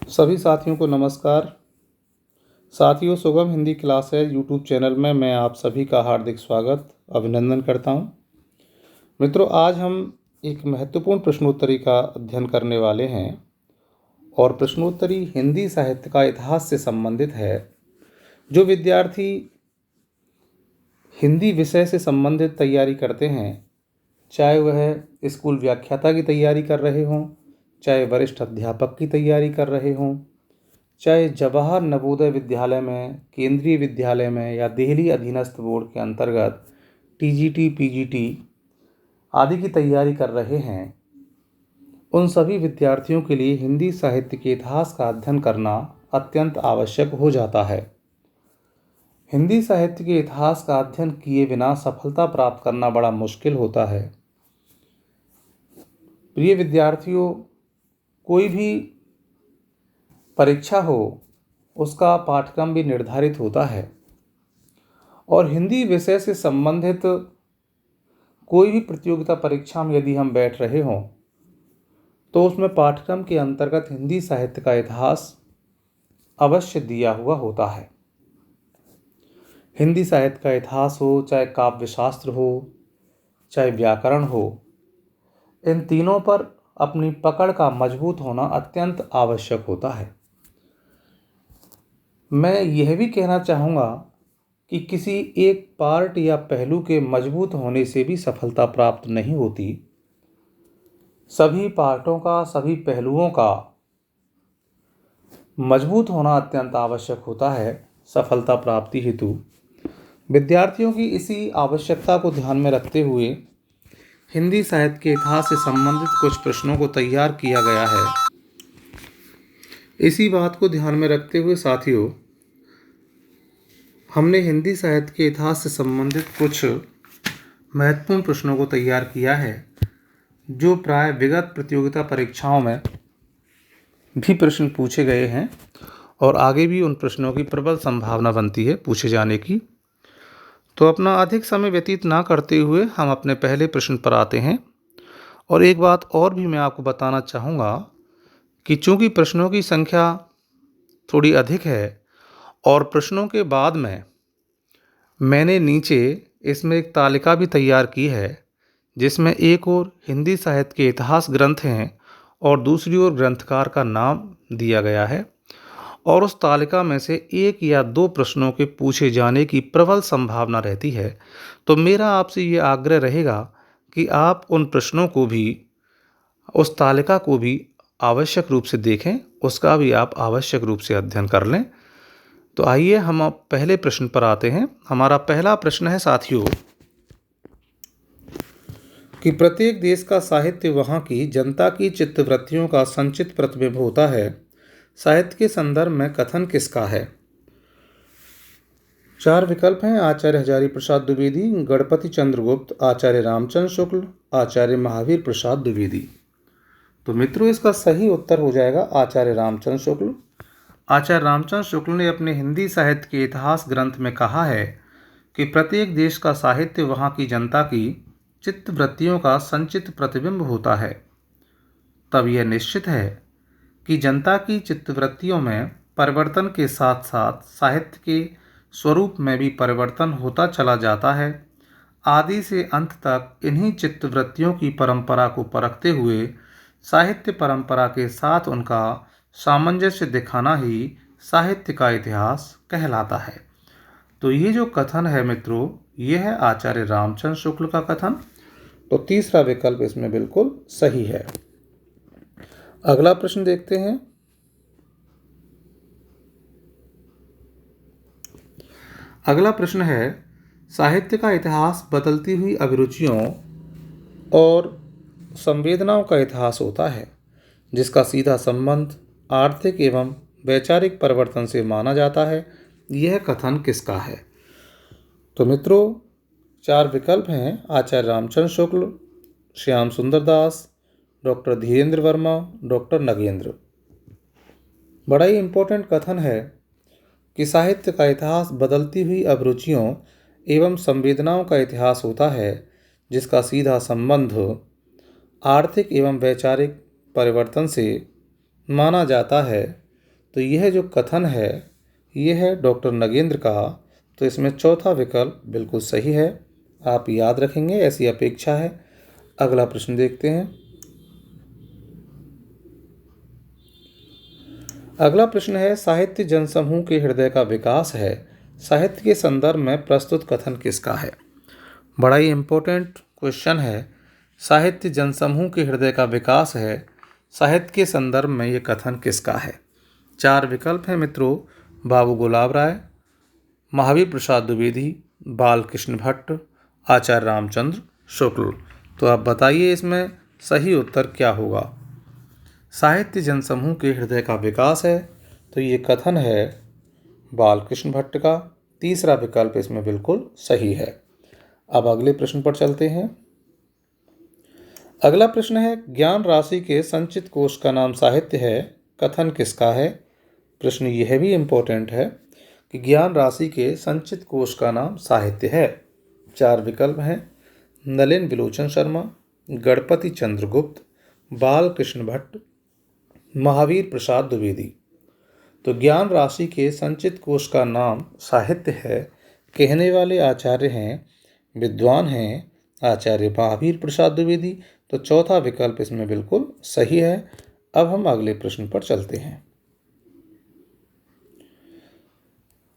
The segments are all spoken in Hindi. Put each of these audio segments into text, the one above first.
सभी साथियों को नमस्कार। साथियों, सुगम हिंदी क्लासेज यूट्यूब चैनल में मैं आप सभी का हार्दिक स्वागत अभिनंदन करता हूं। मित्रों, आज हम एक महत्वपूर्ण प्रश्नोत्तरी का अध्ययन करने वाले हैं और प्रश्नोत्तरी हिंदी साहित्य का इतिहास से संबंधित है। जो विद्यार्थी हिंदी विषय से संबंधित तैयारी करते हैं, चाहे वह स्कूल व्याख्याता की तैयारी कर रहे हों, चाहे वरिष्ठ अध्यापक की तैयारी कर रहे हों, चाहे जवाहर नवोदय विद्यालय में, केंद्रीय विद्यालय में या दिल्ली अधीनस्थ बोर्ड के अंतर्गत टीजीटी, पीजीटी आदि की तैयारी कर रहे हैं, उन सभी विद्यार्थियों के लिए हिंदी साहित्य के इतिहास का अध्ययन करना अत्यंत आवश्यक हो जाता है। हिंदी साहित्य के इतिहास का अध्ययन किए बिना सफलता प्राप्त करना बड़ा मुश्किल होता है। प्रिय विद्यार्थियों, कोई भी परीक्षा हो, उसका पाठ्यक्रम भी निर्धारित होता है और हिंदी विषय से संबंधित कोई भी प्रतियोगिता परीक्षा में यदि हम बैठ रहे हों तो उसमें पाठ्यक्रम के अंतर्गत हिंदी साहित्य का इतिहास अवश्य दिया हुआ होता है। हिंदी साहित्य का इतिहास हो, चाहे काव्य शास्त्र हो, चाहे व्याकरण हो, इन तीनों पर अपनी पकड़ का मजबूत होना अत्यंत आवश्यक होता है। मैं यह भी कहना चाहूँगा कि किसी एक पार्ट या पहलू के मजबूत होने से भी सफलता प्राप्त नहीं होती। सभी पार्टों का, सभी पहलुओं का मजबूत होना अत्यंत आवश्यक होता है सफलता प्राप्ति हेतु। विद्यार्थियों की इसी आवश्यकता को ध्यान में रखते हुए हिंदी साहित्य के इतिहास से संबंधित कुछ प्रश्नों को तैयार किया गया है। इसी बात को ध्यान में रखते हुए साथियों, हमने हिंदी साहित्य के इतिहास से संबंधित कुछ महत्वपूर्ण प्रश्नों को तैयार किया है, जो प्राय विगत प्रतियोगिता परीक्षाओं में भी प्रश्न पूछे गए हैं और आगे भी उन प्रश्नों की प्रबल संभावना बनती है पूछे जाने की। तो अपना अधिक समय व्यतीत ना करते हुए हम अपने पहले प्रश्न पर आते हैं। और एक बात और भी मैं आपको बताना चाहूँगा कि चूंकि प्रश्नों की संख्या थोड़ी अधिक है और प्रश्नों के बाद में मैंने नीचे इसमें एक तालिका भी तैयार की है, जिसमें एक ओर हिंदी साहित्य के इतिहास ग्रंथ हैं और दूसरी ओर ग्रंथकार का नाम दिया गया है, और उस तालिका में से एक या दो प्रश्नों के पूछे जाने की प्रबल संभावना रहती है। तो मेरा आपसे ये आग्रह रहेगा कि आप उन प्रश्नों को भी, उस तालिका को भी आवश्यक रूप से देखें, उसका भी आप आवश्यक रूप से अध्ययन कर लें। तो आइए हम अब पहले प्रश्न पर आते हैं। हमारा पहला प्रश्न है साथियों कि प्रत्येक देश का साहित्य वहाँ की जनता की चित्तवृत्तियों का संचित प्रतिबिंब होता है। साहित्य के संदर्भ में कथन किसका है? चार विकल्प हैं: आचार्य हजारी प्रसाद द्विवेदी, गणपति चंद्रगुप्त, आचार्य रामचंद्र शुक्ल, आचार्य महावीर प्रसाद द्विवेदी। तो मित्रों, इसका सही उत्तर हो जाएगा आचार्य रामचंद्र शुक्ल। आचार्य रामचंद्र शुक्ल ने अपने हिंदी साहित्य के इतिहास ग्रंथ में कहा है कि प्रत्येक देश का साहित्य वहाँ की जनता की चित्तवृत्तियों का संचित प्रतिबिंब होता है। तब यह निश्चित है कि जनता की चित्तवृत्तियों में परिवर्तन के साथ साथ साहित्य के स्वरूप में भी परिवर्तन होता चला जाता है। आदि से अंत तक इन्हीं चित्तवृत्तियों की परंपरा को परखते हुए साहित्य परंपरा के साथ उनका सामंजस्य दिखाना ही साहित्य का इतिहास कहलाता है। तो ये जो कथन है मित्रों, ये है आचार्य रामचंद्र शुक्ल का कथन। तो तीसरा विकल्प इसमें बिल्कुल सही है। अगला प्रश्न देखते हैं। अगला प्रश्न है, साहित्य का इतिहास बदलती हुई अभिरुचियों और संवेदनाओं का इतिहास होता है, जिसका सीधा संबंध आर्थिक एवं वैचारिक परिवर्तन से माना जाता है। यह कथन किसका है? तो मित्रों, चार विकल्प हैं: आचार्य रामचंद्र शुक्ल, श्याम सुंदर दास, डॉक्टर धीरेन्द्र वर्मा, डॉक्टर नगेंद्र। बड़ा ही इम्पोर्टेंट कथन है कि साहित्य का इतिहास बदलती हुई अभिरुचियों एवं संवेदनाओं का इतिहास होता है, जिसका सीधा संबंध आर्थिक एवं वैचारिक परिवर्तन से माना जाता है। तो यह जो कथन है यह है डॉक्टर नगेंद्र का। तो इसमें चौथा विकल्प बिल्कुल सही है, आप याद रखेंगे, ऐसी अपेक्षा है। अगला प्रश्न देखते हैं। अगला प्रश्न है, साहित्य जनसमूह के हृदय का विकास है, साहित्य के संदर्भ में प्रस्तुत कथन किसका है? बड़ा ही इंपॉर्टेंट क्वेश्चन है। साहित्य जनसमूह के हृदय का विकास है, साहित्य के संदर्भ में ये कथन किसका है? 4 विकल्प हैं मित्रों, बाबू गुलाब राय, महावीर प्रसाद द्विवेदी, बालकृष्ण भट्ट, आचार्य रामचंद्र शुक्ल। तो आप बताइए इसमें सही उत्तर क्या होगा? साहित्य जनसमूह के हृदय का विकास है, तो ये कथन है बालकृष्ण भट्ट का। तीसरा विकल्प इसमें बिल्कुल सही है। अब अगले प्रश्न पर चलते हैं। अगला प्रश्न है, ज्ञान राशि के संचित कोश का नाम साहित्य है, कथन किसका है? प्रश्न यह भी इंपॉर्टेंट है कि ज्ञान राशि के संचित कोश का नाम साहित्य है। 4 विकल्प हैं, नलिन विलोचन शर्मा, गणपति चंद्रगुप्त, बालकृष्ण भट्ट, महावीर प्रसाद द्विवेदी। तो ज्ञान राशि के संचित कोश का नाम साहित्य है, कहने वाले आचार्य हैं, विद्वान हैं आचार्य महावीर प्रसाद द्विवेदी। तो चौथा विकल्प इसमें बिल्कुल सही है। अब हम अगले प्रश्न पर चलते हैं।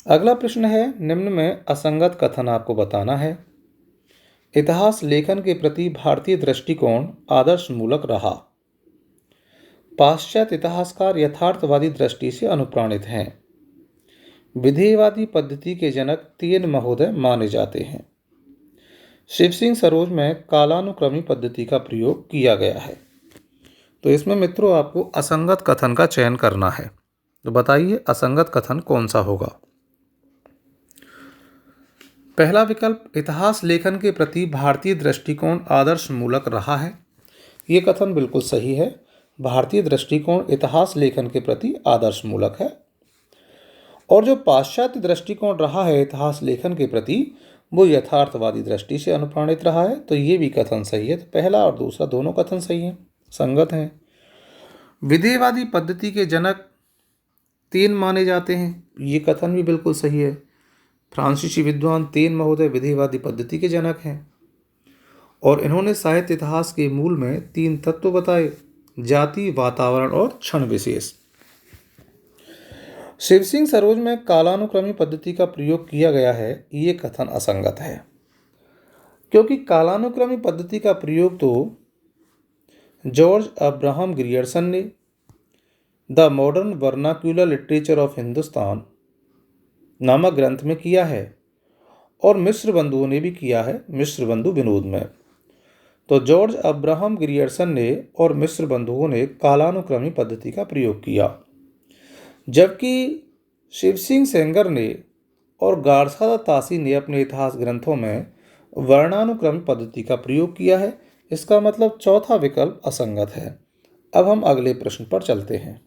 अगला प्रश्न है, निम्न में असंगत कथन आपको बताना है। इतिहास लेखन के प्रति भारतीय दृष्टिकोण आदर्शमूलक रहा। पाश्चात्य इतिहासकार यथार्थवादी दृष्टि से अनुप्राणित हैं। विधेयवादी पद्धति के जनक तीन महोदय माने जाते हैं। शिव सिंह सरोज में कालानुक्रमी पद्धति का प्रयोग किया गया है। तो इसमें मित्रों आपको असंगत कथन का चयन करना है। तो बताइए असंगत कथन कौन सा होगा? पहला विकल्प, इतिहास लेखन के प्रति भारतीय दृष्टिकोण आदर्शमूलक रहा है। ये कथन बिल्कुल सही है। भारतीय दृष्टिकोण इतिहास लेखन के प्रति आदर्शमूलक है। और जो पाश्चात्य दृष्टिकोण रहा है इतिहास लेखन के प्रति, वो यथार्थवादी दृष्टि से अनुप्राणित रहा है। तो ये भी कथन सही है। तो पहला और दूसरा दोनों कथन सही हैं, संगत हैं। विधेयवादी पद्धति के जनक तीन माने जाते हैं, ये कथन भी बिल्कुल सही है। फ्रांसीसी विद्वान तेन महोदय विधेयवादी पद्धति के जनक हैं और इन्होंने साहित्य इतिहास के मूल में 3 तत्व बताए, जाति, वातावरण और क्षण विशेष। शिव सिंह सरोज में कालानुक्रमी पद्धति का प्रयोग किया गया है, ये कथन असंगत है, क्योंकि कालानुक्रमी पद्धति का प्रयोग तो जॉर्ज अब्राहम ग्रियर्सन ने the modern vernacular literature of Hindustan नामक ग्रंथ में किया है और मिस्र बंधुओं ने भी किया है, मिस्र बंधु विनोद में। तो जॉर्ज अब्राहम ग्रियर्सन ने और मिस्र बंधुओं ने कालानुक्रमी पद्धति का प्रयोग किया, जबकि शिव सिंह सेंगर ने और गारसादा तासी ने अपने इतिहास ग्रंथों में वर्णानुक्रमी पद्धति का प्रयोग किया है। इसका मतलब चौथा विकल्प असंगत है। अब हम अगले प्रश्न पर चलते हैं।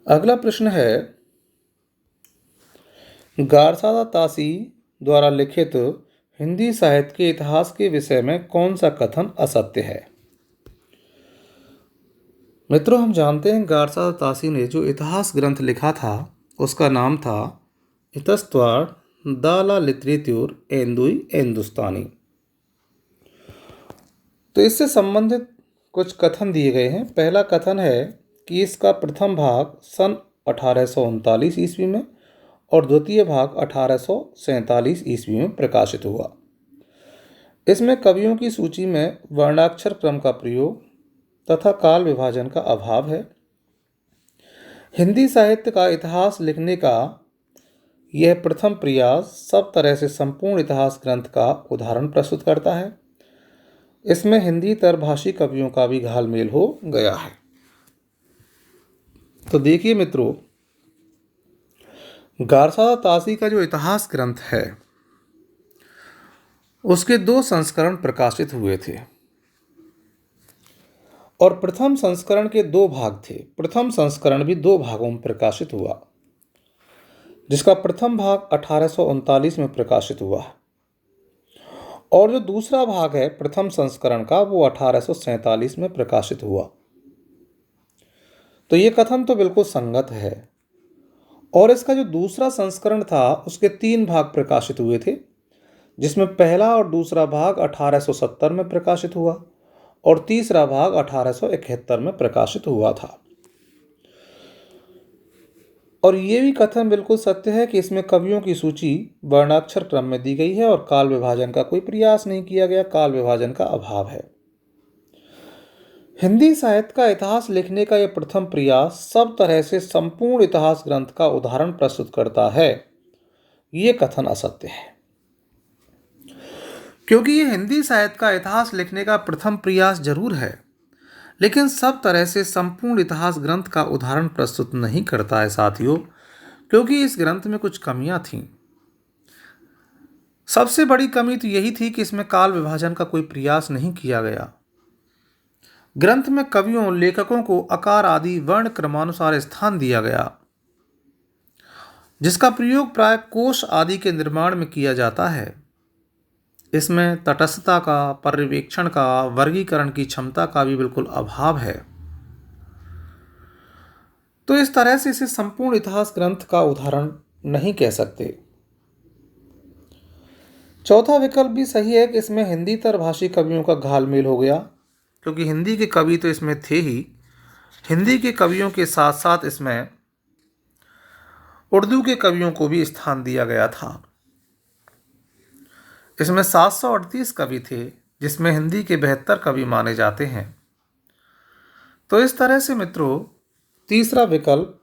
अगला प्रश्न है, गारसादा तासी द्वारा लिखित हिंदी साहित्य के इतिहास के विषय में कौन सा कथन असत्य है? मित्रों हम जानते हैं गारसादा तासी ने जो इतिहास ग्रंथ लिखा था उसका नाम था इतस्तवाड़ दाला लिटरेच्योर एंदुई एंदुस्तानी। तो इससे संबंधित कुछ कथन दिए गए हैं। पहला कथन है कि इसका प्रथम भाग सन 1839 ईस्वी में और द्वितीय भाग 1847 ईस्वी में प्रकाशित हुआ। इसमें कवियों की सूची में वर्णाक्षर क्रम का प्रयोग तथा काल विभाजन का अभाव है। हिंदी साहित्य का इतिहास लिखने का यह प्रथम प्रयास सब तरह से संपूर्ण इतिहास ग्रंथ का उदाहरण प्रस्तुत करता है। इसमें हिंदी तरभाषी कवियों का भी घालमेल हो गया है। तो देखिए मित्रों, गारसादा तासी का जो इतिहास ग्रंथ है उसके 2 संस्करण प्रकाशित हुए थे और प्रथम संस्करण के 2 भाग थे। प्रथम संस्करण भी 2 भागों में प्रकाशित हुआ। जिसका प्रथम भाग 1839 में प्रकाशित हुआ है और जो दूसरा भाग है प्रथम संस्करण का वो 1847 में प्रकाशित हुआ। तो ये कथन तो बिल्कुल संगत है। और इसका जो दूसरा संस्करण था उसके 3 भाग प्रकाशित हुए थे, जिसमें पहला और दूसरा भाग 1870 में प्रकाशित हुआ और तीसरा भाग 1871 में प्रकाशित हुआ था। और ये भी कथन बिल्कुल सत्य है कि इसमें कवियों की सूची वर्णाक्षर क्रम में दी गई है और काल विभाजन का कोई प्रयास नहीं किया गया, काल विभाजन का अभाव है। हिंदी साहित्य का इतिहास लिखने का यह प्रथम प्रयास सब तरह से संपूर्ण इतिहास ग्रंथ का उदाहरण प्रस्तुत करता है, ये कथन असत्य है। क्योंकि ये हिंदी साहित्य का इतिहास लिखने का प्रथम प्रयास जरूर है, लेकिन सब तरह से संपूर्ण इतिहास ग्रंथ का उदाहरण प्रस्तुत नहीं करता है साथियों, क्योंकि इस ग्रंथ में कुछ कमियां थीं। सबसे बड़ी कमी तो यही थी कि इसमें काल विभाजन का कोई प्रयास नहीं किया गया। ग्रंथ में कवियों लेखकों को आकार आदि वर्ण क्रमानुसार स्थान दिया गया, जिसका प्रयोग प्राय कोश आदि के निर्माण में किया जाता है। इसमें तटस्थता का, पर्यवेक्षण का, वर्गीकरण की क्षमता का भी बिल्कुल अभाव है। तो इस तरह से इसे संपूर्ण इतिहास ग्रंथ का उदाहरण नहीं कह सकते। चौथा विकल्प भी सही है कि इसमें हिंदी तरभाषी कवियों का घालमेल हो गया, क्योंकि हिंदी के कवि तो इसमें थे ही। हिंदी के कवियों के साथ साथ इसमें उर्दू के कवियों को भी स्थान दिया गया था। इसमें 738 कवि थे, जिसमें हिंदी के 72 कवि माने जाते हैं। तो इस तरह से मित्रों तीसरा विकल्प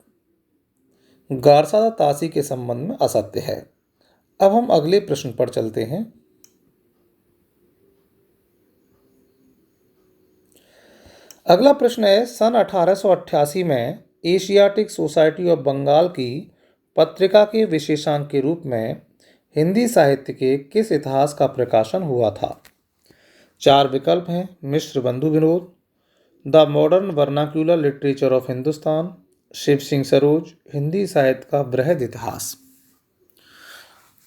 गारसादा तासी के संबंध में असत्य है। अब हम अगले प्रश्न पर चलते हैं। अगला प्रश्न है, सन 1888 में एशियाटिक सोसाइटी ऑफ बंगाल की पत्रिका के विशेषांक के रूप में हिंदी साहित्य के किस इतिहास का प्रकाशन हुआ था? 4 विकल्प हैं। Mishra Bandhu Vinod, the modern vernacular literature of Hindustan, Shiv Singh Saroj, Hindi साहित्य का बृहद इतिहास।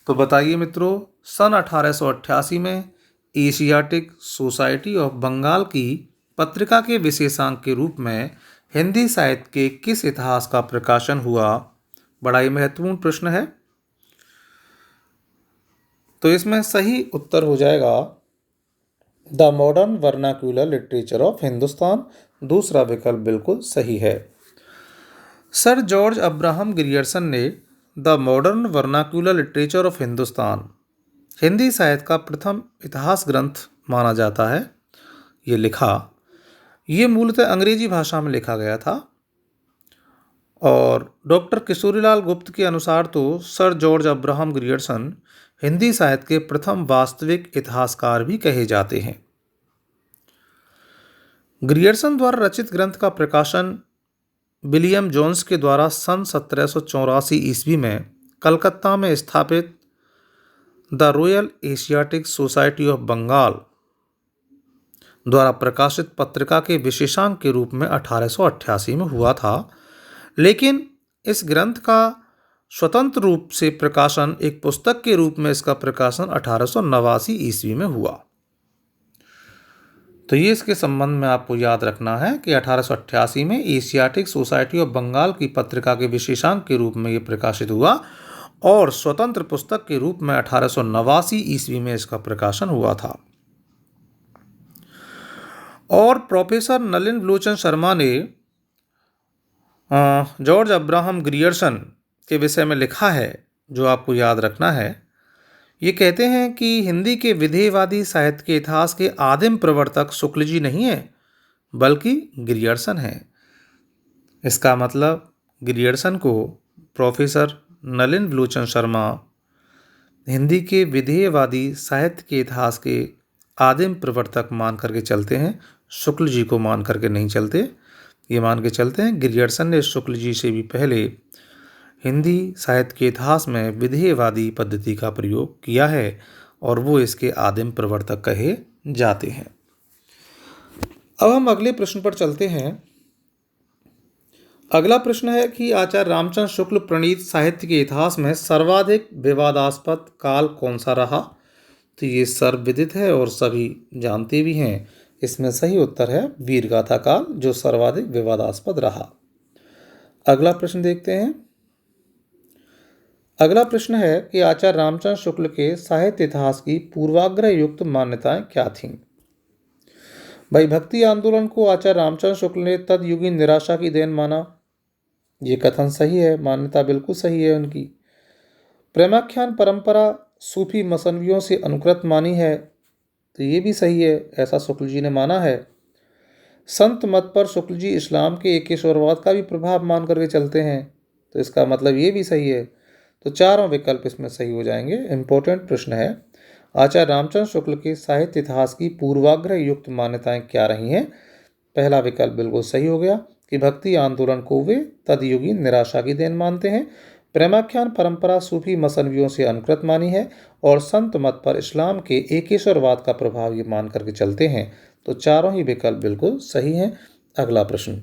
तो बताइए मित्रों, सन 1888 में एशियाटिक सोसाइटी ऑफ बंगाल की पत्रिका के विशेषांक के रूप में हिंदी साहित्य के किस इतिहास का प्रकाशन हुआ? बड़ा ही महत्वपूर्ण प्रश्न है। तो इसमें सही उत्तर हो जाएगा the modern vernacular literature of Hindustan. दूसरा विकल्प बिल्कुल सही है। सर जॉर्ज अब्राहम ग्रियर्सन ने the modern vernacular literature of Hindustan Hindi साहित्य का प्रथम इतिहास ग्रंथ माना जाता है। ये लिखा, ये मूलतः अंग्रेजी भाषा में लिखा गया था और डॉक्टर किशोरीलाल गुप्त के अनुसार तो sir George Abraham Grierson Hindi साहित्य के प्रथम वास्तविक इतिहासकार भी कहे जाते हैं। ग्रियर्सन द्वारा रचित ग्रंथ का प्रकाशन विलियम जोन्स के द्वारा सन 1784 ईस्वी में कलकत्ता में स्थापित the royal Asiatic society of Bengal द्वारा प्रकाशित पत्रिका के विशेषांक के रूप में 1888 में हुआ था, लेकिन इस ग्रंथ का स्वतंत्र रूप से प्रकाशन एक पुस्तक के रूप में इसका प्रकाशन 1889 ईस्वी में हुआ। तो ये इसके संबंध में आपको याद रखना है कि 1888 में एशियाटिक सोसाइटी ऑफ बंगाल की पत्रिका के विशेषांक के रूप में ये प्रकाशित हुआ और स्वतंत्र पुस्तक के रूप में 1889 ईस्वी में इसका प्रकाशन हुआ था। और प्रोफेसर नलिन विलोचन शर्मा ने जॉर्ज अब्राहम ग्रियर्सन के विषय में लिखा है, जो आपको याद रखना है। ये कहते हैं कि हिंदी के विधेयवादी साहित्य के इतिहास के आदिम प्रवर्तक शुक्ल जी नहीं है, बल्कि ग्रियर्सन है। इसका मतलब ग्रियर्सन को प्रोफेसर नलिन विलोचन शर्मा हिंदी के विधेयवादी साहित्य के इतिहास के आदिम प्रवर्तक मान करके चलते हैं, शुक्ल जी को मान करके नहीं चलते। ये मान के चलते हैं ग्रियर्सन ने शुक्ल जी से भी पहले हिंदी साहित्य के इतिहास में विधेयवादी पद्धति का प्रयोग किया है और वो इसके आदिम प्रवर्तक कहे जाते हैं। अब हम अगले प्रश्न पर चलते हैं। अगला प्रश्न है कि आचार्य रामचंद्र शुक्ल प्रणीत साहित्य के इतिहास में सर्वाधिक विवादास्पद काल कौन सा रहा? तो ये सर्वविदित है और सभी जानते भी हैं। इसमें सही उत्तर है वीरगाथा काल, जो सर्वाधिक विवादास्पद रहा। अगला प्रश्न देखते हैं। अगला प्रश्न है कि आचार्य रामचंद्र शुक्ल के साहित्य इतिहास की पूर्वाग्रह युक्त मान्यताएं क्या थीं? भाई, भक्ति आंदोलन को आचार्य रामचंद्र शुक्ल ने तदयुगीन निराशा की देन माना। ये कथन सही है, मान्यता बिल्कुल सही है उनकी। प्रेमाख्यान परंपरा सूफी मसनवियों से अनुकृत मानी है, तो ये भी सही है, ऐसा शुक्ल जी ने माना है। संत मत पर शुक्ल जी इस्लाम के एकेश्वरवाद का भी प्रभाव मान करके चलते हैं, तो इसका मतलब ये भी सही है। तो चारों विकल्प इसमें सही हो जाएंगे। इंपॉर्टेंट प्रश्न है, आचार्य रामचंद्र शुक्ल के साहित्य इतिहास की पूर्वाग्रह युक्त मान्यताएं क्या रही हैं? पहला विकल्प बिल्कुल सही हो गया कि भक्ति आंदोलन को वे तदयुगीन निराशा की देन मानते हैं, प्रेमाख्यान परंपरा सूफी मसनवियों से अनुकृत मानी है, और संत मत पर इस्लाम के एकेश्वरवाद का प्रभाव ये मान करके चलते हैं। तो चारों ही विकल्प बिल्कुल सही हैं। अगला प्रश्न,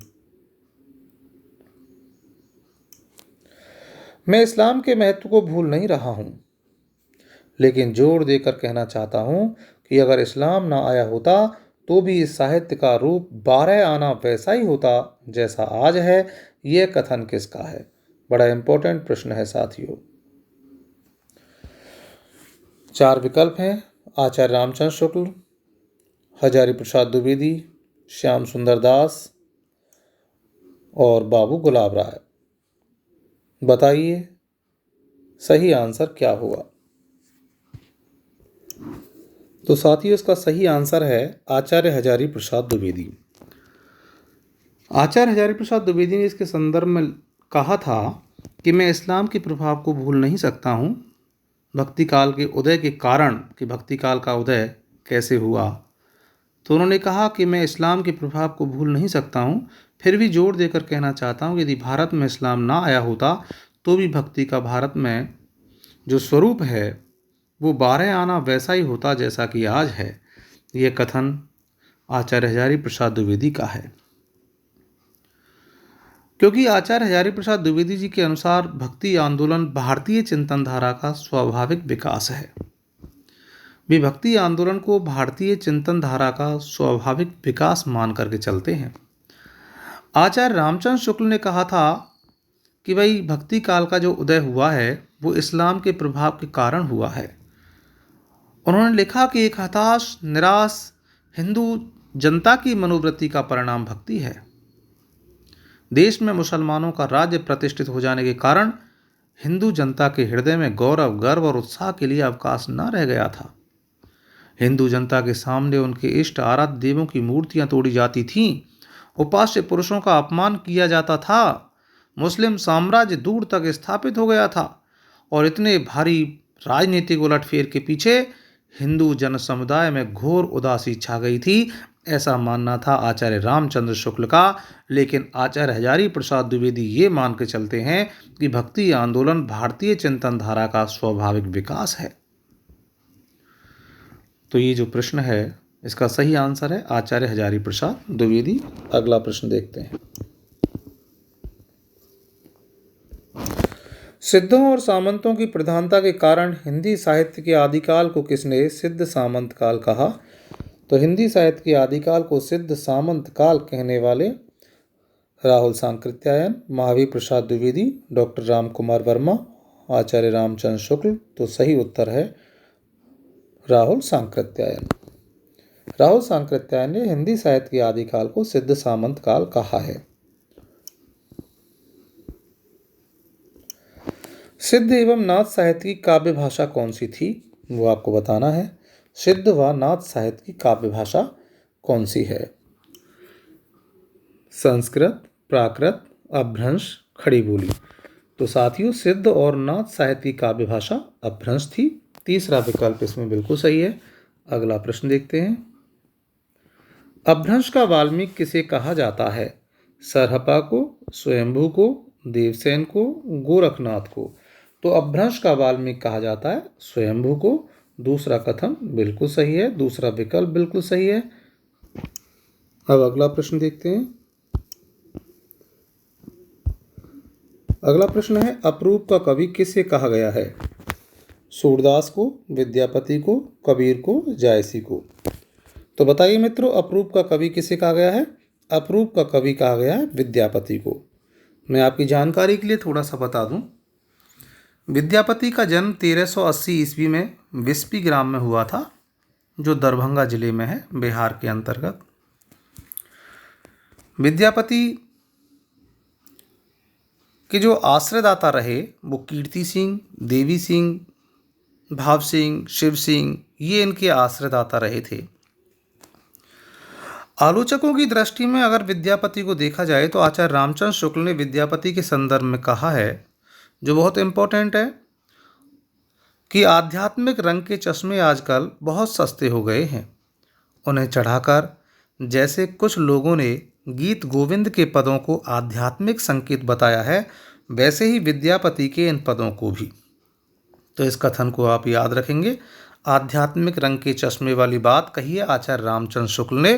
मैं इस्लाम के महत्व को भूल नहीं रहा हूं, लेकिन जोर देकर कहना चाहता हूं कि अगर इस्लाम ना आया होता तो भी इस साहित्य का रूप 12 आना वैसा ही होता जैसा आज है। यह कथन किसका है? बड़ा इंपॉर्टेंट प्रश्न है साथियों। चार विकल्प हैं, आचार्य रामचंद्र शुक्ल, हजारी प्रसाद द्विवेदी, श्याम सुंदर दास और बाबू गुलाब राय। बताइए सही आंसर क्या हुआ? तो साथियों, इसका सही आंसर है आचार्य हजारी प्रसाद द्विवेदी। आचार्य हजारी प्रसाद द्विवेदी ने इसके संदर्भ में कहा था कि मैं इस्लाम के प्रभाव को भूल नहीं सकता हूँ। भक्ति काल के उदय के कारण, कि भक्ति काल का उदय कैसे हुआ, तो उन्होंने कहा कि मैं इस्लाम के प्रभाव को भूल नहीं सकता हूँ, फिर भी जोर देकर कहना चाहता हूँ यदि भारत में इस्लाम ना आया होता तो भी भक्ति का भारत में जो स्वरूप है वो 12 आना वैसा ही होता जैसा कि आज है। यह कथन आचार्य हजारी प्रसाद द्विवेदी का है। क्योंकि आचार्य हजारी प्रसाद द्विवेदी जी के अनुसार भक्ति आंदोलन भारतीय चिंतन धारा का स्वाभाविक विकास है। वे भक्ति आंदोलन को भारतीय चिंतन धारा का स्वाभाविक विकास मान करके चलते हैं। आचार्य रामचंद्र शुक्ल ने कहा था कि भाई भक्ति काल का जो उदय हुआ है वो इस्लाम के प्रभाव के कारण हुआ है। उन्होंने लिखा कि एक हताश निराश हिंदू जनता की मनोवृत्ति का परिणाम भक्ति है। देश में मुसलमानों का राज्य प्रतिष्ठित हो जाने के कारण हिंदू जनता के हृदय में गौरव, गर्व और उत्साह के लिए अवकाश न रह गया था। हिंदू जनता के सामने उनके इष्ट आराध्य देवों की मूर्तियां तोड़ी जाती थीं, उपास्य पुरुषों का अपमान किया जाता था, मुस्लिम साम्राज्य दूर तक स्थापित हो गया था, और इतने भारी राजनीतिक उलटफेर के पीछे हिंदू जन समुदाय में घोर उदासी छा गई थी। ऐसा मानना था आचार्य रामचंद्र शुक्ल का। लेकिन आचार्य हजारी प्रसाद द्विवेदी ये मान के चलते हैं कि भक्ति आंदोलन भारतीय चिंतन धारा का स्वाभाविक विकास है। तो ये जो प्रश्न है इसका सही आंसर है आचार्य हजारी प्रसाद द्विवेदी। अगला प्रश्न देखते हैं। सिद्धों और सामंतों की प्रधानता के कारण हिंदी साहित्य के आदिकाल को किसने सिद्ध सामंत काल कहा? तो हिंदी साहित्य के आदिकाल को सिद्ध सामंत काल कहने वाले राहुल सांकृत्यायन, महावीर प्रसाद द्विवेदी, डॉक्टर राम कुमार वर्मा, आचार्य रामचंद्र शुक्ल। तो सही उत्तर है राहुल सांकृत्यायन। राहुल सांकृत्यायन ने हिंदी साहित्य के आदिकाल को सिद्ध सामंत काल कहा है। सिद्ध एवं नाथ साहित्य की काव्य भाषा कौन सी थी? वो आपको बताना है। सिद्ध व नाथ साहित्य की काव्य भाषा कौन सी है? संस्कृत, प्राकृत, अपभ्रंश, खड़ी बोली। तो साथियों, सिद्ध और नाथ साहित्य की काव्य भाषा अपभ्रंश थी। तीसरा विकल्प इसमें बिल्कुल सही है। अगला प्रश्न देखते हैं। अपभ्रंश का वाल्मीकि किसे कहा जाता है? सरहपा को, स्वयंभू को, देवसेन को, गोरखनाथ को। तो अपभ्रंश का वाल्मीकि कहा जाता है स्वयंभू को। दूसरा कथन बिल्कुल सही है, दूसरा विकल्प बिल्कुल सही है। अब अगला प्रश्न देखते हैं। अगला प्रश्न है, अपरूप का कवि किसे कहा गया है? सूरदास को, विद्यापति को, कबीर को, जायसी को? तो बताइए मित्रों, अपरूप का कवि किसे कहा गया है? अपरूप का कवि कहा गया है विद्यापति को। मैं आपकी जानकारी के लिए थोड़ा सा बता दूं, विद्यापति का जन्म 1380 ईस्वी में विस्पी ग्राम में हुआ था, जो दरभंगा जिले में है, बिहार के अंतर्गत। विद्यापति के जो आश्रयदाता रहे वो कीर्ति सिंह, देवी सिंह, भाव सिंह, शिव सिंह, ये इनके आश्रयदाता रहे थे। आलोचकों की दृष्टि में अगर विद्यापति को देखा जाए तो आचार्य रामचंद्र शुक्ल ने विद्यापति के संदर्भ में कहा है, जो बहुत इम्पोर्टेंट है, कि आध्यात्मिक रंग के चश्मे आजकल बहुत सस्ते हो गए हैं। उन्हें चढ़ाकर जैसे कुछ लोगों ने गीत गोविंद के पदों को आध्यात्मिक संकेत बताया है, वैसे ही विद्यापति के इन पदों को भी। तो इस कथन को आप याद रखेंगे। आध्यात्मिक रंग के चश्मे वाली बात कही है आचार्य रामचंद्र शुक्ल ने।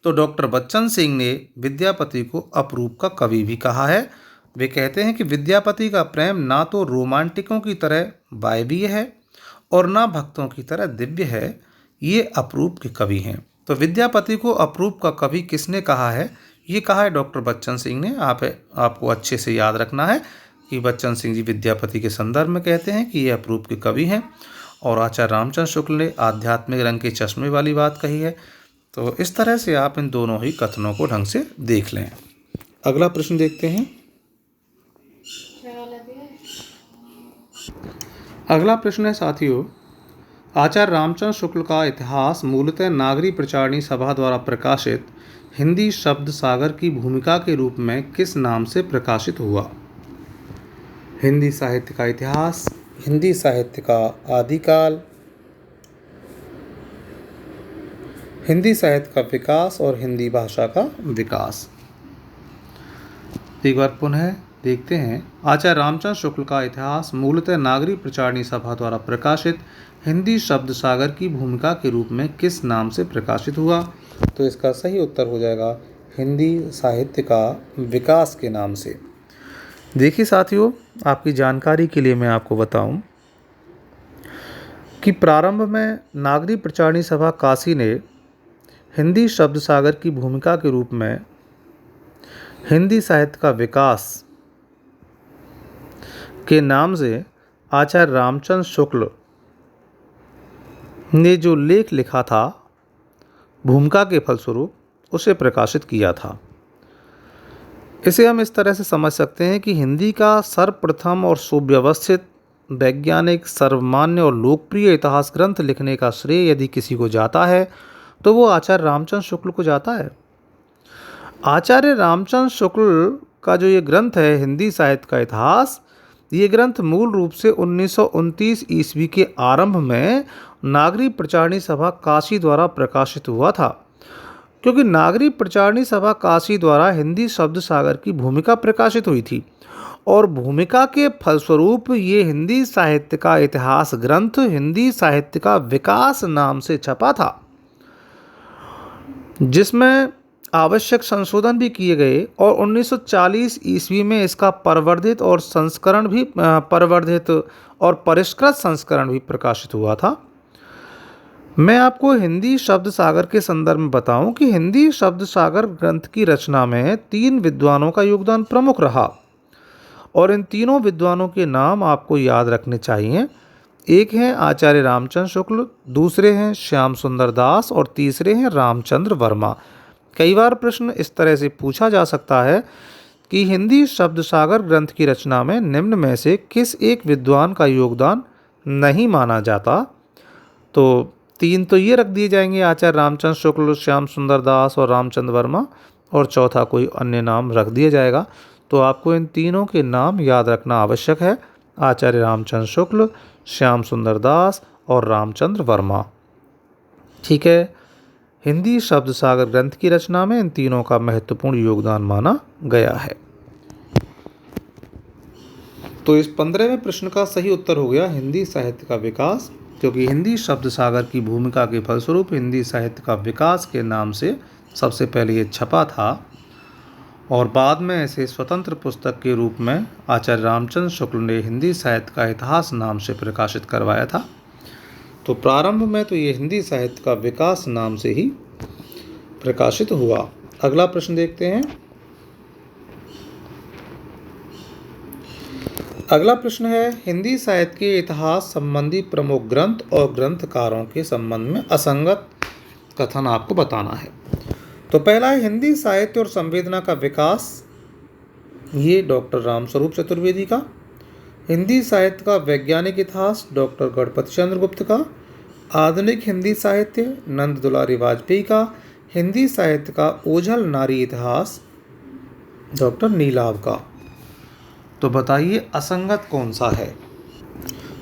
तो डॉक्टर बच्चन सिंह ने विद्यापति को अपरूप का कवि भी कहा है। वे कहते हैं कि विद्यापति का प्रेम ना तो रोमांटिकों की तरह वायवीय है और ना भक्तों की तरह दिव्य है, ये अपरूप के कवि हैं। तो विद्यापति को अपरूप का कवि किसने कहा है? ये कहा है डॉक्टर बच्चन सिंह ने। आपको अच्छे से याद रखना है कि बच्चन सिंह जी विद्यापति के संदर्भ में कहते हैं कि ये अपरूप के कवि हैं, और आचार्य रामचंद्र शुक्ल ने आध्यात्मिक रंग के चश्मे वाली बात कही है। तो इस तरह से आप इन दोनों ही कथनों को ढंग से देख लें। अगला प्रश्न देखते हैं। अगला प्रश्न है साथियों, आचार्य रामचंद्र शुक्ल का इतिहास मूलतः नागरी प्रचारणी सभा द्वारा प्रकाशित हिंदी शब्द सागर की भूमिका के रूप में किस नाम से प्रकाशित हुआ? हिंदी साहित्य का इतिहास, हिंदी साहित्य का आदिकाल, हिंदी साहित्य का विकास और हिंदी भाषा का विकास। एक बार पुनः देखते हैं। आचार्य रामचंद्र शुक्ल का इतिहास मूलतः नागरी प्रचारणी सभा द्वारा प्रकाशित हिंदी शब्द सागर की भूमिका के रूप में किस नाम से प्रकाशित हुआ? तो इसका सही उत्तर हो जाएगा हिंदी साहित्य का विकास के नाम से। देखिए साथियों, आपकी जानकारी के लिए मैं आपको बताऊं कि प्रारंभ में नागरी प्रचारणी सभा काशी ने हिंदी शब्द सागर की भूमिका के रूप में हिंदी साहित्य का विकास के नाम से आचार्य रामचंद्र शुक्ल ने जो लेख लिखा था भूमिका के फलस्वरूप, उसे प्रकाशित किया था। इसे हम इस तरह से समझ सकते हैं कि हिंदी का सर्वप्रथम और सुव्यवस्थित वैज्ञानिक, सर्वमान्य और लोकप्रिय इतिहास ग्रंथ लिखने का श्रेय यदि किसी को जाता है तो वो आचार्य रामचंद्र शुक्ल को जाता है। आचार्य रामचंद्र शुक्ल का जो ये ग्रंथ है हिंदी साहित्य का इतिहास, ये ग्रंथ मूल रूप से 1929 ईस्वी के आरंभ में नागरी प्रचारणी सभा काशी द्वारा प्रकाशित हुआ था। क्योंकि नागरी प्रचारणी सभा काशी द्वारा हिंदी शब्द सागर की भूमिका प्रकाशित हुई थी और भूमिका के फलस्वरूप ये हिंदी साहित्य का इतिहास ग्रंथ हिंदी साहित्य का विकास नाम से छपा था, जिसमें आवश्यक संशोधन भी किए गए और 1940 ईस्वी में इसका परिवर्धित और परिष्कृत संस्करण भी प्रकाशित हुआ था। मैं आपको हिंदी शब्द सागर के संदर्भ में बताऊं कि हिंदी शब्द सागर ग्रंथ की रचना में 3 विद्वानों का योगदान प्रमुख रहा और इन तीनों विद्वानों के नाम आपको याद रखने चाहिए। एक हैं आचार्य रामचंद्र शुक्ल, दूसरे हैं श्याम सुंदर दास और तीसरे हैं रामचंद्र वर्मा। कई बार प्रश्न इस तरह से पूछा जा सकता है कि हिंदी शब्द सागर ग्रंथ की रचना में निम्न में से किस एक विद्वान का योगदान नहीं माना जाता? तो 3 तो ये रख दिए जाएंगे, आचार्य रामचंद्र शुक्ल, श्याम सुंदर दास और रामचंद्र वर्मा, और चौथा कोई अन्य नाम रख दिया जाएगा। तो आपको इन तीनों के नाम याद रखना आवश्यक है, आचार्य रामचंद्र शुक्ल, श्याम सुंदर दास और रामचंद्र वर्मा। ठीक है, हिंदी शब्द सागर ग्रंथ की रचना में इन तीनों का महत्वपूर्ण योगदान माना गया है। तो इस 15वें प्रश्न का सही उत्तर हो गया हिंदी साहित्य का विकास, क्योंकि हिंदी शब्द सागर की भूमिका के फलस्वरूप हिंदी साहित्य का विकास के नाम से सबसे पहले ये छपा था और बाद में इसे स्वतंत्र पुस्तक के रूप में आचार्य रामचंद्र शुक्ल ने हिंदी साहित्य का इतिहास नाम से प्रकाशित करवाया था। तो प्रारंभ में तो ये हिंदी साहित्य का विकास नाम से ही प्रकाशित हुआ। अगला प्रश्न देखते हैं। अगला प्रश्न है, हिंदी साहित्य के इतिहास संबंधी प्रमुख ग्रंथ और ग्रंथकारों के संबंध में असंगत कथन आपको बताना है। तो पहला है हिंदी साहित्य और संवेदना का विकास, ये डॉक्टर रामस्वरूप चतुर्वेदी का। हिंदी साहित्य का वैज्ञानिक इतिहास डॉक्टर गणपति चंद्र गुप्त का। आधुनिक हिंदी साहित्य नंद दुलारी वाजपेयी का। हिंदी साहित्य का ओझल नारी इतिहास डॉक्टर नीलाभ का। तो बताइए असंगत कौन सा है।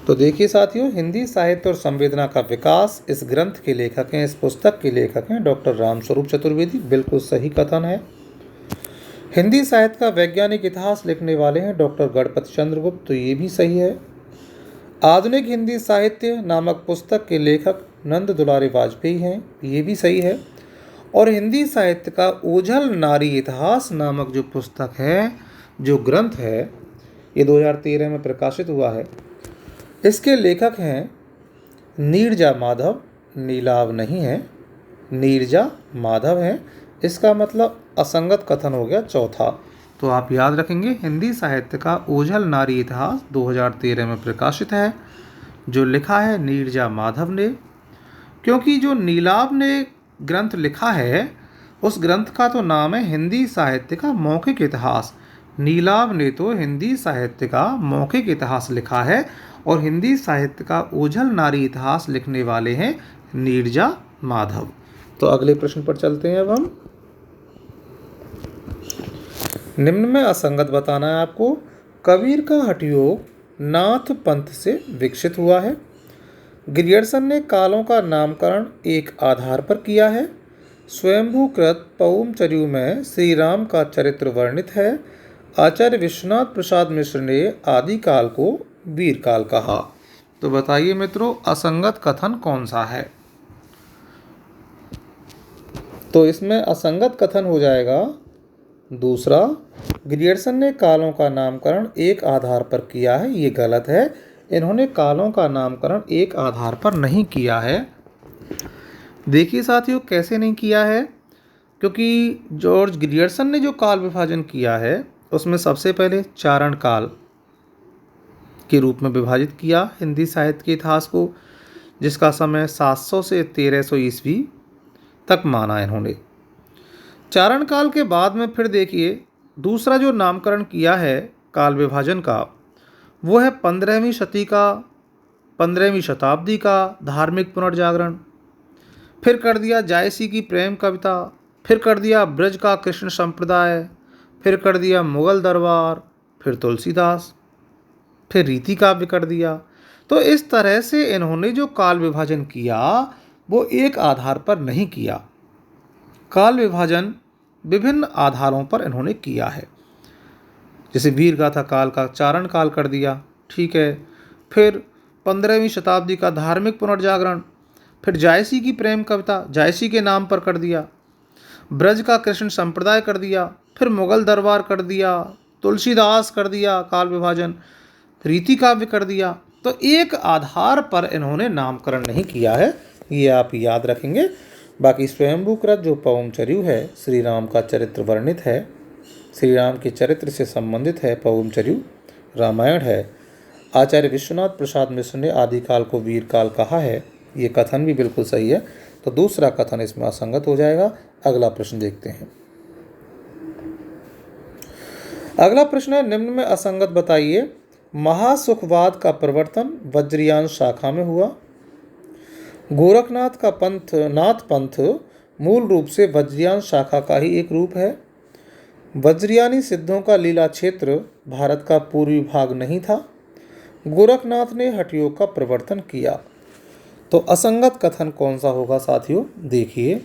तो देखिए साथियों, हिंदी साहित्य और संवेदना का विकास इस ग्रंथ के लेखक हैं, इस पुस्तक के लेखक हैं डॉक्टर रामस्वरूप चतुर्वेदी, बिल्कुल सही कथन है। हिंदी साहित्य का वैज्ञानिक इतिहास लिखने वाले हैं डॉक्टर गणपति चंद्र गुप्त, तो ये भी सही है। आधुनिक हिंदी साहित्य नामक पुस्तक के लेखक नंद दुलारी वाजपेयी हैं, ये भी सही है। और हिंदी साहित्य का ओझल नारी इतिहास नामक जो पुस्तक है, जो ग्रंथ है, ये 2013 में प्रकाशित हुआ है। इसके लेखक हैं नीरजा माधव, नीलाभ नहीं है, नीरजा माधव हैं। इसका मतलब असंगत कथन हो गया चौथा। तो आप याद रखेंगे, हिंदी साहित्य का ओझल नारी इतिहास 2013 में प्रकाशित है, जो लिखा है नीरजा माधव ने। क्योंकि जो नीलाभ ने ग्रंथ लिखा है, उस ग्रंथ का तो नाम है हिंदी साहित्य का मौखिक इतिहास। नीलाभ ने तो हिंदी साहित्य का मौखिक इतिहास लिखा है और हिंदी साहित्य का ओझल नारी इतिहास लिखने वाले हैं नीरजा माधव। तो अगले प्रश्न पर चलते हैं अब हम। निम्न में असंगत बताना है आपको। कबीर का हठयोग नाथ पंथ से विकसित हुआ है। ग्रियर्सन ने कालों का नामकरण एक आधार पर किया है। स्वयंभूकृत पउमचर्यू में श्री राम का चरित्र वर्णित है। आचार्य विश्वनाथ प्रसाद मिश्र ने आदिकाल को वीरकाल कहा। तो बताइए मित्रों, असंगत कथन कौन सा है। तो इसमें असंगत कथन हो जाएगा दूसरा, ग्रियर्सन ने कालों का नामकरण एक आधार पर किया है, ये गलत है। इन्होंने कालों का नामकरण एक आधार पर नहीं किया है। देखिए साथियों, कैसे नहीं किया है, क्योंकि जॉर्ज ग्रियर्सन ने जो काल विभाजन किया है, उसमें सबसे पहले चारण काल के रूप में विभाजित किया हिंदी साहित्य के इतिहास को, जिसका समय 700 से 1300 ईस्वी तक माना इन्होंने। चारण काल के बाद में फिर देखिए, दूसरा जो नामकरण किया है काल विभाजन का, वो है 15वीं शताब्दी का धार्मिक पुनर्जागरण। फिर कर दिया जायसी की प्रेम कविता, फिर कर दिया ब्रज का कृष्ण संप्रदाय, फिर कर दिया मुगल दरबार, फिर तुलसीदास, फिर रीति काव्य कर दिया। तो इस तरह से इन्होंने जो काल विभाजन किया वो एक आधार पर नहीं किया। काल विभाजन विभिन्न आधारों पर इन्होंने किया है। जैसे वीर गाथा काल का चारण काल कर दिया, ठीक है। फिर 15वीं शताब्दी का धार्मिक पुनर्जागरण, फिर जायसी की प्रेम कविता जायसी के नाम पर कर दिया, ब्रज का कृष्ण संप्रदाय कर दिया, फिर मुगल दरबार कर दिया, तुलसीदास कर दिया काल विभाजन, रीति काव्य कर दिया। तो एक आधार पर इन्होंने नामकरण नहीं किया है, ये आप याद रखेंगे। बाकी स्वयंभूकृत जो पउमचर्यू है, श्री राम का चरित्र वर्णित है, श्री राम के चरित्र से संबंधित है पउमचर्यू, रामायण है। आचार्य विश्वनाथ प्रसाद मिश्र ने आदिकाल को वीरकाल कहा है, ये कथन भी बिल्कुल सही है। तो दूसरा कथन इसमें असंगत हो जाएगा। अगला प्रश्न देखते हैं। अगला प्रश्न है, निम्न में असंगत बताइए। महासुखवाद का प्रवर्तन वज्रयान शाखा में हुआ। गोरखनाथ का नाथ पंथ मूल रूप से वज्रयान शाखा का ही एक रूप है। वज्रयानी सिद्धों का लीला क्षेत्र भारत का पूर्वी भाग नहीं था। गोरखनाथ ने हठयोग का प्रवर्तन किया। तो असंगत कथन कौन सा होगा साथियों, देखिए।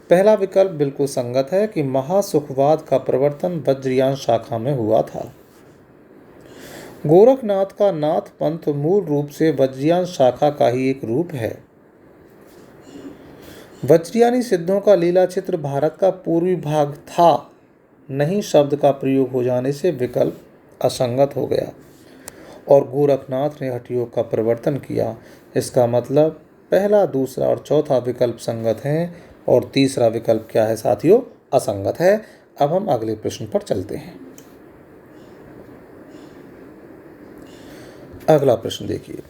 पहला विकल्प बिल्कुल संगत है कि महासुखवाद का प्रवर्तन वज्रयान शाखा में हुआ था। गोरखनाथ का नाथ पंथ मूल रूप से वज्रयान शाखा का ही एक रूप है। वज्रयानी सिद्धों का लीला क्षेत्र भारत का पूर्वी भाग था, नहीं शब्द का प्रयोग हो जाने से विकल्प असंगत हो गया और गोरखनाथ ने हठयोग का परिवर्तन किया। इसका मतलब पहला, दूसरा और चौथा विकल्प संगत हैं और तीसरा विकल्प क्या है साथियों? असंगत है। अब हम अगले प्रश्न पर चलते हैं। अगला प्रश्न देखिए,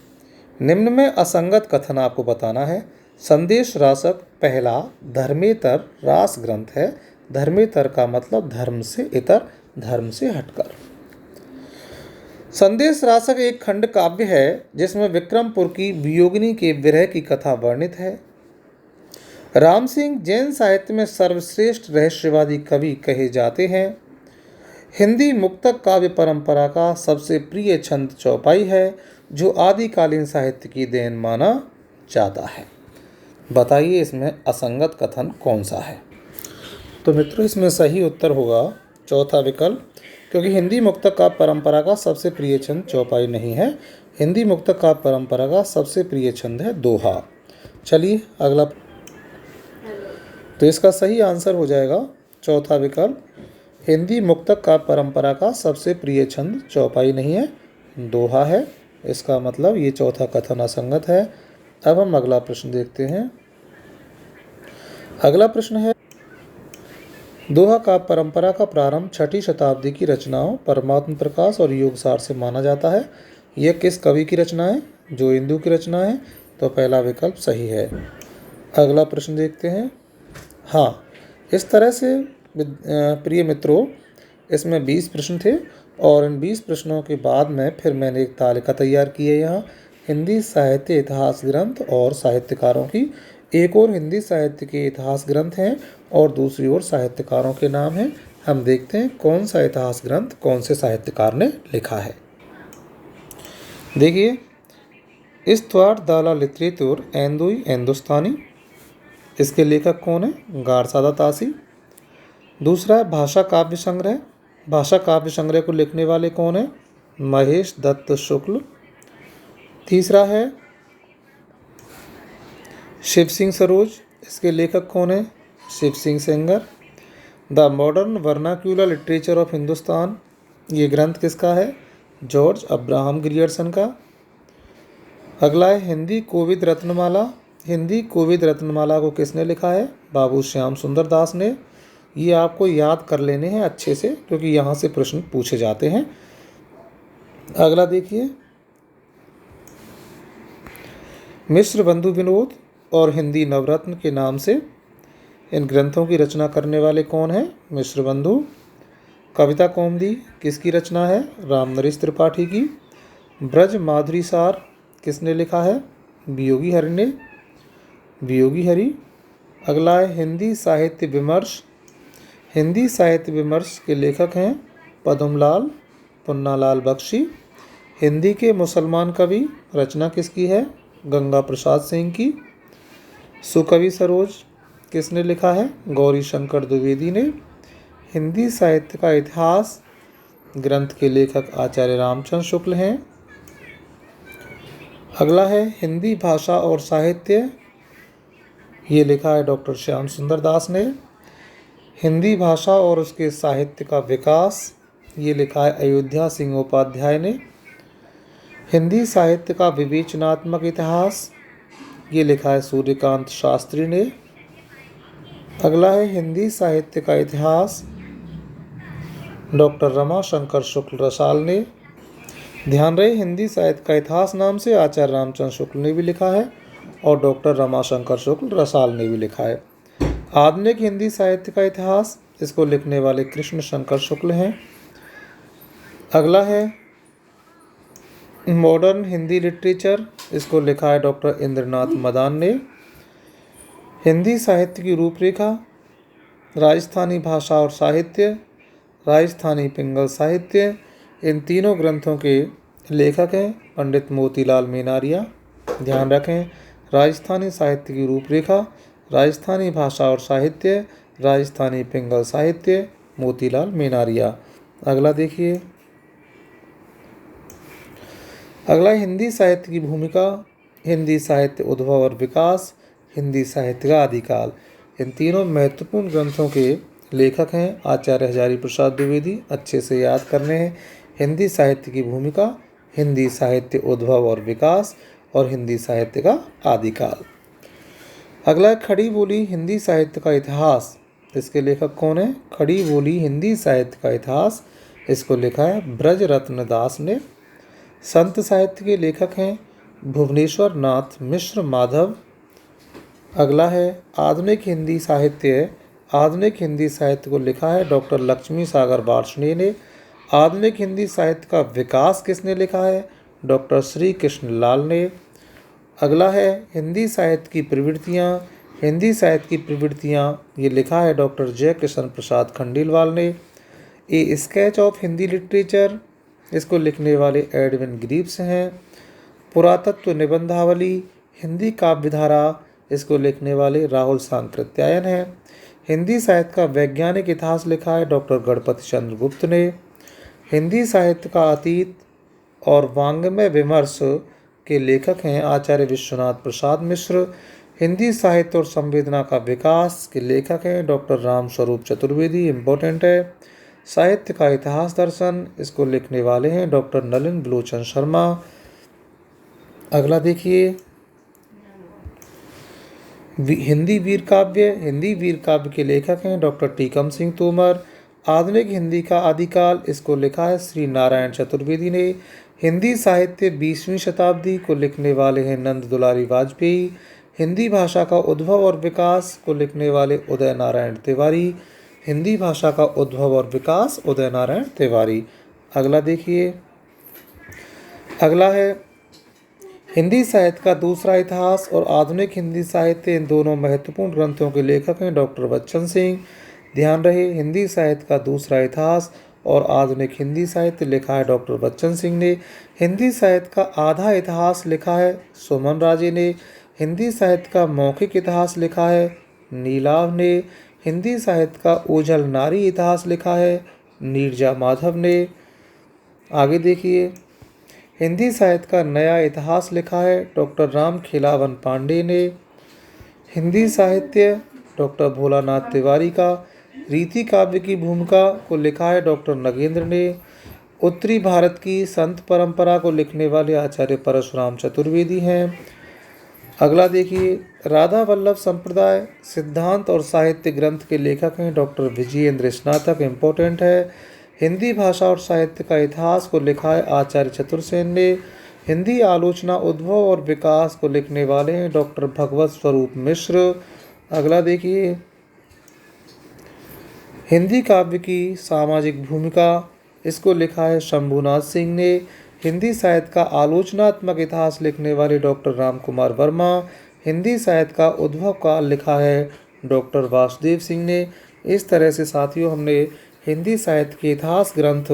निम्न में असंगत कथन आपको बताना है। संदेश रासक पहला धर्मेतर रास ग्रंथ है। धर्मेतर का मतलब धर्म से इतर, धर्म से हटकर। संदेश रासक एक खंड काव्य है जिसमें विक्रमपुर की वियोगिनी के विरह की कथा वर्णित है। राम सिंह जैन साहित्य में सर्वश्रेष्ठ रहस्यवादी कवि कहे जाते हैं। हिंदी मुक्तक काव्य परंपरा का सबसे प्रिय छंद चौपाई है जो आदिकालीन साहित्य की देन माना जाता है। बताइए इसमें असंगत कथन कौन सा है? तो मित्रों इसमें सही उत्तर होगा चौथा विकल्प, क्योंकि हिंदी मुक्तक काव्य परंपरा का सबसे प्रिय छंद चौपाई नहीं है। हिंदी मुक्तक काव्य परंपरा का सबसे प्रिय छंद है दोहा। चलिए अगला, तो इसका सही आंसर हो जाएगा चौथा विकल्प। हिंदी मुक्तक काव्य परंपरा का सबसे प्रिय छंद चौपाई नहीं है, दोहा है। इसका मतलब ये चौथा कथन असंगत है। अब हम अगला प्रश्न देखते हैं। अगला प्रश्न है, दोहा काव्य परंपरा का प्रारंभ 6वीं शताब्दी की रचनाओं परमात्म प्रकाश और योगसार से माना जाता है। यह किस कवि की रचना है? जो इंदु की रचना है। तो पहला विकल्प सही है। अगला प्रश्न देखते हैं। हाँ, इस तरह से प्रिय मित्रों इसमें 20 प्रश्न थे और इन 20 प्रश्नों के बाद में फिर मैंने एक तालिका तैयार की है। यहाँ हिंदी साहित्य इतिहास ग्रंथ और साहित्यकारों की, एक और हिंदी साहित्य के इतिहास ग्रंथ हैं और दूसरी ओर साहित्यकारों के नाम हैं। हम देखते हैं कौन सा इतिहास ग्रंथ कौन से साहित्यकार ने लिखा है। देखिए, इस्तवार दाला लिटरेचर एंदुई हिंदुस्तानी, इसके लेखक कौन है? गारसादा तासी। दूसरा है भाषा काव्य संग्रह। भाषा काव्य संग्रह को लिखने वाले कौन है? महेश दत्त शुक्ल। तीसरा है शिव सिंह सरोज, इसके लेखक कौन है? Shiv Singh Sengar. The modern vernacular literature of Hindustan, ये ग्रंथ किसका है? जॉर्ज अब्राहम ग्रियर्सन का। अगला है हिंदी कोविद रत्नमाला। हिंदी कोविद रत्नमाला को किसने लिखा है? बाबू श्याम सुंदर दास ने। ये आपको याद कर लेने हैं अच्छे से क्योंकि यहाँ से प्रश्न पूछे जाते हैं। अगला देखिए, मिश्र बंधु विनोद और हिंदी नवरत्न के नाम से इन ग्रंथों की रचना करने वाले कौन हैं? मिश्र बंधु। कविता कौमुदी किसकी रचना है? रामनरेश त्रिपाठी की। ब्रज माधुरी सार किसने लिखा है? वियोगी हरि ने। वियोगी हरि। अगला है हिंदी साहित्य विमर्श। हिंदी साहित्य विमर्श के लेखक हैं पद्मलाल पुन्नालाल बख्शी। हिंदी के मुसलमान कवि, रचना किसकी है? गंगा प्रसाद सिंह की। सुकवि सरोज किसने लिखा है? गौरी शंकर द्विवेदी ने। हिंदी साहित्य का इतिहास ग्रंथ के लेखक आचार्य रामचंद्र शुक्ल हैं। अगला है हिंदी भाषा और साहित्य, ये लिखा है डॉक्टर श्याम सुंदर दास ने। हिंदी भाषा और उसके साहित्य का विकास, ये लिखा है अयोध्या सिंह उपाध्याय ने। हिंदी साहित्य का विवेचनात्मक इतिहास, ये लिखा है सूर्यकांत शास्त्री ने। अगला है हिंदी साहित्य का इतिहास, डॉक्टर रमाशंकर शुक्ल रसाल ने। ध्यान रहे हिंदी साहित्य का इतिहास नाम से आचार्य रामचंद्र शुक्ल ने भी लिखा है और डॉक्टर रमाशंकर शुक्ल रसाल ने भी लिखा है। आधुनिक हिंदी साहित्य का इतिहास, इसको लिखने वाले कृष्ण शंकर शुक्ल हैं। अगला है मॉडर्न हिंदी लिटरेचर, इसको लिखा है डॉक्टर इंद्रनाथ मदान ने। हिंदी साहित्य की रूपरेखा, राजस्थानी भाषा और साहित्य, राजस्थानी पिंगल साहित्य, इन तीनों ग्रंथों के लेखक हैं पंडित मोतीलाल मेनारिया। ध्यान रखें, राजस्थानी साहित्य की रूपरेखा, राजस्थानी भाषा और साहित्य, राजस्थानी पिंगल साहित्य, मोतीलाल मेनारिया। अगला देखिए, अगला हिंदी साहित्य की भूमिका, हिंदी साहित्य उद्भव और विकास, हिंदी साहित्य का आदिकाल। इन तीनों महत्वपूर्ण ग्रंथों के लेखक हैं आचार्य हजारी प्रसाद द्विवेदी, अच्छे से याद करने हैं। हिंदी साहित्य की भूमिका, हिंदी साहित्य उद्भव और विकास और हिंदी साहित्य का आदिकाल। अगला है खड़ी बोली हिंदी साहित्य का इतिहास। इसके लेखक कौन है? खड़ी बोली हिंदी साहित्य का इतिहास, इसको लिखा है ब्रज रत्न दास ने। संत साहित्य के लेखक हैं भुवनेश्वर नाथ मिश्र माधव। अगला है आधुनिक हिंदी साहित्य। आधुनिक हिंदी साहित्य को लिखा है डॉक्टर लक्ष्मी सागर वार्ष्णेय ने। आधुनिक हिंदी साहित्य का विकास किसने लिखा है? डॉक्टर श्री कृष्ण लाल ने। अगला है हिंदी साहित्य की प्रवृत्तियाँ। हिंदी साहित्य की प्रवृत्तियाँ ये लिखा है डॉक्टर जय किशन प्रसाद खंडेलवाल ने। ए स्केच ऑफ हिंदी लिटरेचर, इसको लिखने वाले एडविन ग्रीव्स हैं। पुरातत्व निबंधावली हिंदी काव्यधारा, इसको लिखने वाले राहुल सांकृत्यायन हैं। हिंदी साहित्य का वैज्ञानिक इतिहास लिखा है डॉक्टर गणपति चंद्र गुप्त ने। हिंदी साहित्य का अतीत और वांग्मय विमर्श के लेखक हैं आचार्य विश्वनाथ प्रसाद मिश्र। हिंदी साहित्य और संवेदना का विकास के लेखक हैं डॉक्टर राम स्वरूप चतुर्वेदी, इम्पोर्टेंट है। साहित्य का इतिहास दर्शन, इसको लिखने वाले हैं डॉक्टर नलिन बलोचन शर्मा। अगला देखिए हिंदी वीर काव्य। हिंदी वीर काव्य के लेखक हैं डॉक्टर टीकम सिंह तोमर। आधुनिक हिंदी का आदिकाल, इसको लिखा है श्री नारायण चतुर्वेदी ने। हिंदी साहित्य 20वीं शताब्दी को लिखने वाले हैं नंद दुलारी वाजपेयी। हिंदी भाषा का उद्भव और विकास को लिखने वाले उदय नारायण तिवारी। हिंदी भाषा का उद्भव और विकास उदय नारायण तिवारी। अगला देखिए, अगला है हिंदी साहित्य का दूसरा इतिहास और आधुनिक हिंदी साहित्य, इन दोनों महत्वपूर्ण ग्रंथों के लेखक हैं डॉक्टर बच्चन सिंह। ध्यान रहे हिंदी साहित्य का दूसरा इतिहास और आधुनिक हिंदी साहित्य लिखा है डॉक्टर बच्चन सिंह ने। हिंदी साहित्य का आधा इतिहास लिखा है सुमन राजे ने। हिंदी साहित्य का मौखिक इतिहास लिखा है नीलाभ ने। हिंदी साहित्य का ओझल नारी इतिहास लिखा है नीरजा माधव ने। आगे देखिए हिंदी साहित्य का नया इतिहास लिखा है डॉक्टर राम खिलावन पांडे ने। हिंदी साहित्य डॉक्टर भोलानाथ तिवारी का। रीति काव्य की भूमिका को लिखा है डॉक्टर नगेंद्र ने। उत्तरी भारत की संत परंपरा को लिखने वाले आचार्य परशुराम चतुर्वेदी हैं। अगला देखिए राधा वल्लभ संप्रदाय सिद्धांत और साहित्य ग्रंथ के लेखक हैं डॉक्टर विजयेंद्र स्नातक, इम्पोर्टेंट है। हिंदी भाषा और साहित्य का इतिहास को लिखा है आचार्य चतुर्सेन ने। हिंदी आलोचना उद्भव और विकास को लिखने वाले हैं डॉक्टर भगवत स्वरूप मिश्र। अगला देखिए हिंदी काव्य की सामाजिक भूमिका, इसको लिखा है शंभुनाथ सिंह ने। हिंदी साहित्य का आलोचनात्मक इतिहास लिखने वाले डॉक्टर राम कुमार वर्मा। हिंदी साहित्य का उद्भव काल लिखा है डॉक्टर वासुदेव सिंह ने। इस तरह से साथियों हमने हिंदी साहित्य के इतिहास ग्रंथ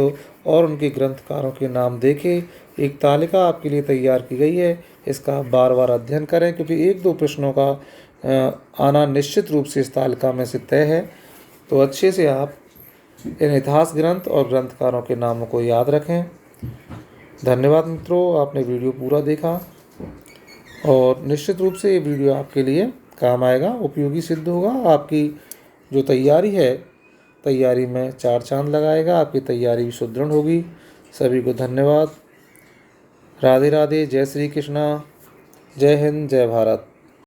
और उनके ग्रंथकारों के नाम देखे। एक तालिका आपके लिए तैयार की गई है, इसका बार बार अध्ययन करें क्योंकि एक दो प्रश्नों का आना निश्चित रूप से इस तालिका में से तय है। तो अच्छे से आप इन इतिहास ग्रंथ और ग्रंथकारों के नामों को याद रखें। धन्यवाद मित्रों, आपने वीडियो पूरा देखा और निश्चित रूप से ये वीडियो आपके लिए काम आएगा, उपयोगी सिद्ध होगा। आपकी जो तैयारी है, तैयारी में चार चांद लगाएगा, आपकी तैयारी भी सुदृढ़ होगी। सभी को धन्यवाद। राधे राधे, जय श्री कृष्णा, जय हिंद, जय भारत।